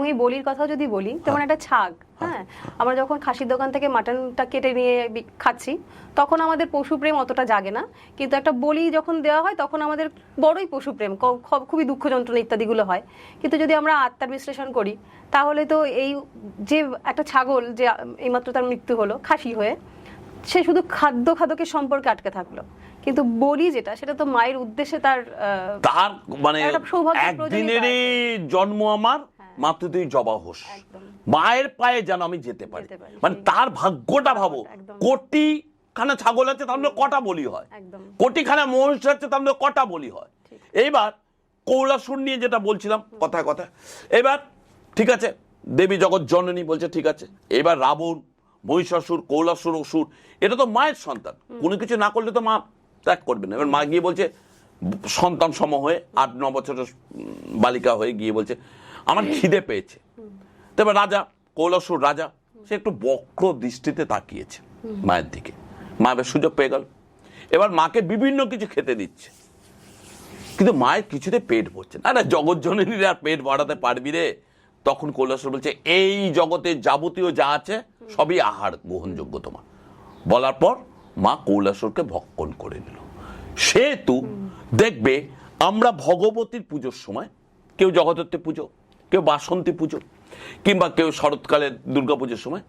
আমি বলির কথা যদি বলি, যেমন একটা ছাগ, হ্যাঁ, আমরা যখন খাসির দোকান থেকে মাটনটা কেটে নিয়ে খাচ্ছি তখন আমাদের পশুপ্রেম অতটা জাগে না, কিন্তু একটা বলি যখন দেওয়া হয় তখন আমাদের বড়ই পশুপ্রেম, খুবই দুঃখ যন্ত্রণা ইত্যাদিগুলো হয়। কিন্তু যদি আমরা আত্মার বিশ্লেষণ করি তাহলে তো এই যে একটা ছাগল যে এইমাত্র তার মৃত্যু হলো খাসি হয়ে, সে শুধু খাদকের সম্পর্কে আটকে থাকলো, কিন্তু বলি যেটা সেটা তো মায়ের উদ্দেশ্যে তার মানে একদিনেরই জন্ম আমার, মাত্র তুই জবা হোস, মায়ের পায়ে যেন আমি যেতে পারি। মানে তার ভাগ্যটা ভাবো, কোটি খানা ছাগল আছে তার মধ্যে কটা বলি হয়, কোটি খানা মহিষ আছে তার মধ্যে কটা বলি হয়। এইবার কৌলাসুর নিয়ে যেটা বলছিলাম কথায় কথায়, এবার ঠিক আছে দেবী জগৎ জননী বলছে ঠিক আছে, এবার রাবণ, মহিষাসুর, কৌলাসুর, অসুর, এটা তো মায়ের সন্তান, কোনো কিছু না করলে তো মা ত্যাগ করবে না। এবার মা গিয়ে বলছে সন্তান সম হয়ে 8-9 বছরের বালিকা হয়ে গিয়ে বলছে আমার খিদে পেয়েছে। তবে রাজা, কৌলাসুর রাজা, সে একটু বক্র দৃষ্টিতে তাকিয়েছে মায়ের দিকে, মা এবার সুযোগ পেয়ে গেল, এবার মাকে বিভিন্ন কিছু খেতে দিচ্ছে, কিন্তু মায়ের কিছুতে পেট ভরছে না। না জগৎ জননীর আর পেট ভরাতে পারবি রে? তখন কৌলাসুর বলছে এই জগতে যাবতীয় যা আছে সবই আহার গ্রহণযোগ্য তোমার। বলার পর মা কৌলাসুরকে ভক্ষণ করে নিল। সেহেতু দেখবে আমরা ভগবতীর পুজোর সময়, কেউ জগদ্ধাত্রী পুজো, কেউ বাসন্তী পুজো, কিংবা কেউ শরৎকালের দুর্গাপুজোর সময়,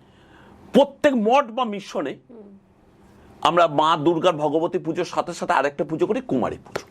প্রত্যেক মঠ বা মিশনে আমরা মা দুর্গার ভগবতী পুজোর সাথে সাথে আরেকটা পুজো করি, কুমারী পুজো।